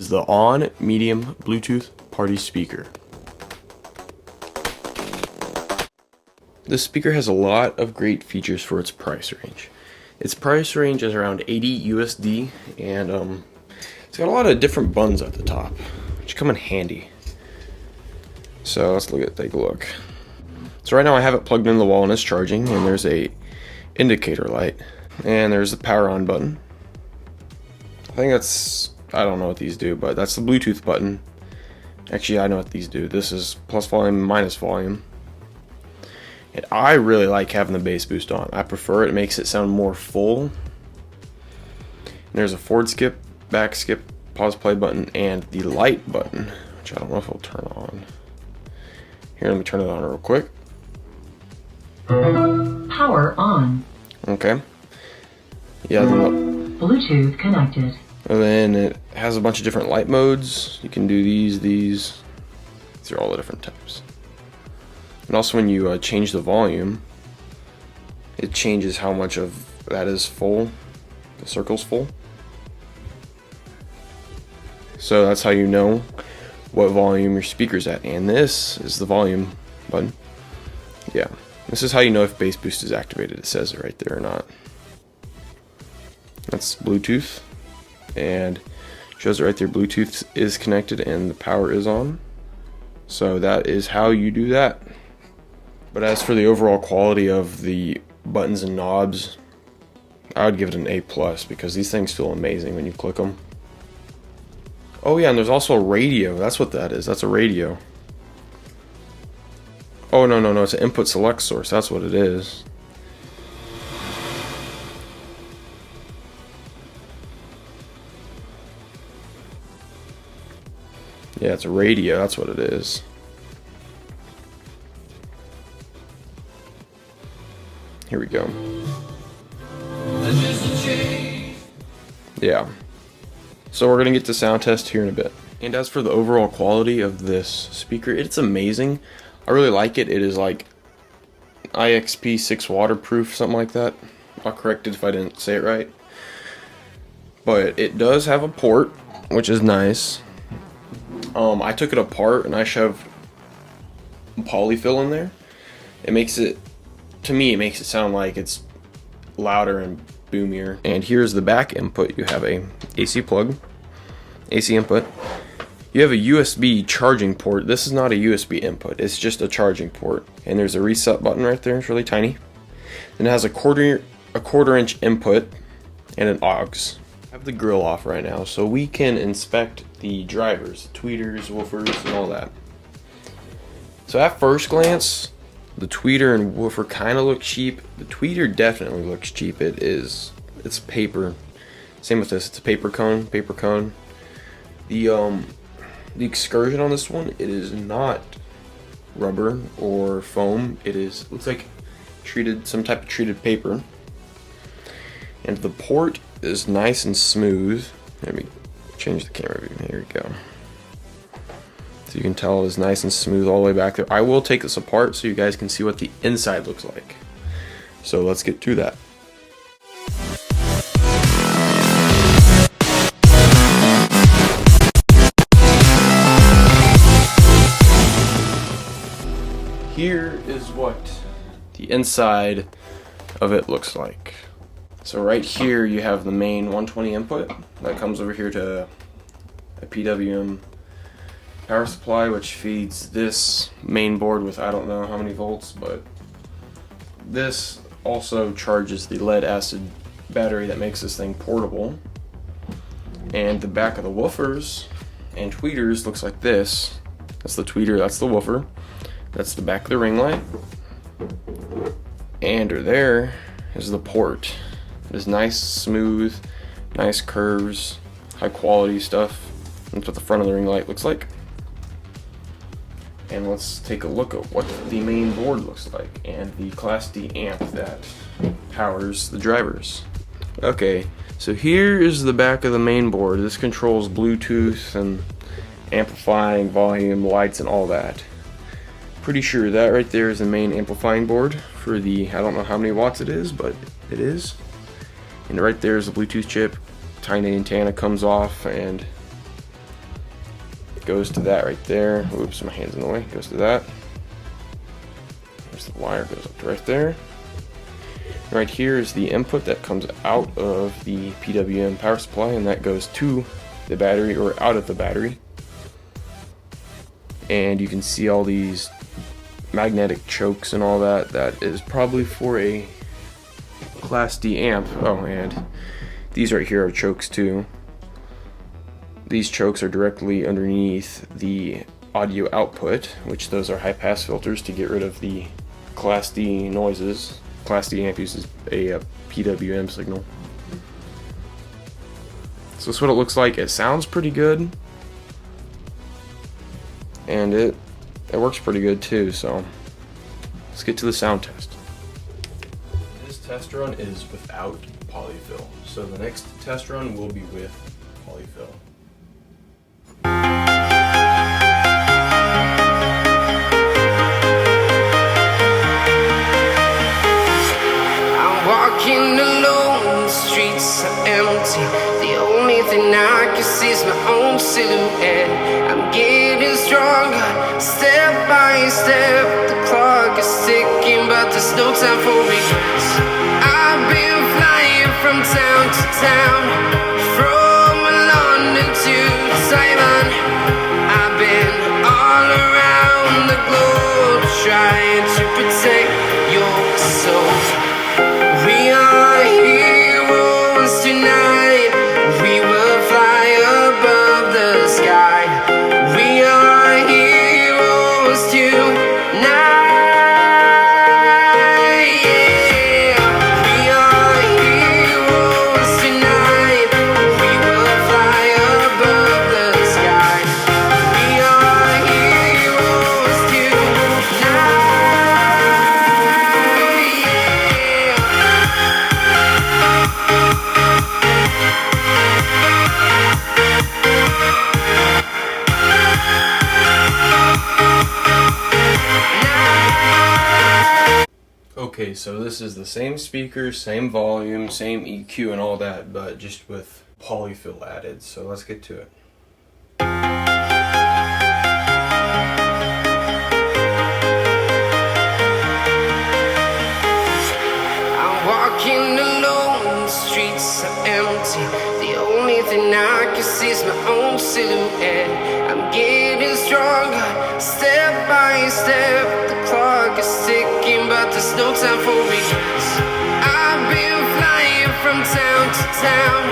Is the on medium Bluetooth party speaker. This speaker has a lot of great features for its price range. Its price range is around 80 USD, and it's got a lot of different buttons at the top, which come in handy. So let's take a look. So right now I have it plugged into the wall and it's charging, and there's a indicator light, and there's the power on button. I don't know what these do, but that's the Bluetooth button. Actually, I know what these do. This is plus volume, minus volume. And I really like having the bass boost on. I prefer it. It makes it sound more full. And there's a forward skip, back skip, pause play button, and the light button, which I don't know if it'll turn on. Here, let me turn it on real quick. Power on. Okay. Yeah. Bluetooth connected. And then it has a bunch of different light modes. You can do these. These are all the different types. And also when you change the volume, it changes how much of that is full. The circle's full. So that's how you know what volume your speaker's at. And this is the volume button. Yeah. This is how you know if bass boost is activated. It says it right there or not. That's Bluetooth. And shows it right there, Bluetooth is connected and the power is on. So that is how you do that. But as for the overall quality of the buttons and knobs, I would give it an A+, because these things feel amazing when you click them. Oh yeah, and there's also a radio. That's what that is. That's a radio. Oh no, it's an input select source. That's what it is. Yeah, it's a radio, that's what it is. Here we go. Yeah. So we're gonna get to sound test here in a bit. And as for the overall quality of this speaker, it's amazing. I really like it. It is like IXP6 waterproof, something like that. I'll correct it if I didn't say it right. But it does have a port, which is nice. I took it apart and I shoved polyfill in there. It makes it, to me, it makes it sound like it's louder and boomier. And here's the back input. You have a AC plug, AC input. You have a USB charging port. This is not a USB input. It's just a charging port. And there's a reset button right there. It's really tiny. Then it has a quarter inch input and an aux. I have the grill off right now, so we can inspect the drivers, tweeters, woofers, and all that. So at first glance, the tweeter and woofer kind of look cheap. The tweeter definitely looks cheap. It's paper. Same with this. It's a paper cone. The excursion on this one, it is not rubber or foam. Looks like some type of treated paper. And the port is nice and smooth. Let me change the camera view. Here we go. So you can tell it is nice and smooth all the way back there. I will take this apart so you guys can see what the inside looks like. So let's get to that. Here is what the inside of it looks like. So right here you have the main 120 input that comes over here to a PWM power supply, which feeds this main board with I don't know how many volts, but this also charges the lead acid battery that makes this thing portable. And the back of the woofers and tweeters looks like this. That's the tweeter, that's the woofer. That's the back of the ring light. And there is the port. It is nice, smooth, nice curves, high quality stuff. That's what the front of the ring light looks like. And let's take a look at what the main board looks like and the Class D amp that powers the drivers. Okay, so here is the back of the main board. This controls Bluetooth and amplifying, volume, lights, and all that. Pretty sure that right there is the main amplifying board for the, I don't know how many watts it is, but it is. And right there is the Bluetooth chip. Tiny antenna comes off, and goes to that right there. Oops, my hand's in the way. Goes to that. There's the wire, goes up to right there. Right here is the input that comes out of the PWM power supply, and that goes to the battery or out of the battery. And you can see all these magnetic chokes and all that. That is probably for a Class D amp. Oh, and these right here are chokes too. These chokes are directly underneath the audio output, which those are high pass filters to get rid of the Class D noises. Class D amp uses a PWM signal. So that's what it looks like. It sounds pretty good, and it works pretty good too. So let's get to the sound test. This test run is without polyfill, so the next test run will be with polyfill. Walking alone, the streets are empty. The only thing I can see is my own silhouette. I'm getting stronger, step by step. The clock is ticking, but there's no time for regrets. I've been flying from town to town, from London to Taiwan. I've been all around the globe, trying to protect your soul. We are heroes tonight. We will fly above the sky. We are heroes tonight. Yeah. We are heroes tonight. We will fly above the sky. We are heroes tonight. Okay, so this is the same speaker, same volume, same EQ and all that, but just with polyfill added. So let's get to it. I'm walking alone, the streets are empty. The only thing I can see is my own silhouette. I'm getting stronger, step by step. The clock is ticking, but there's no time for regrets. I've been flying from town to town,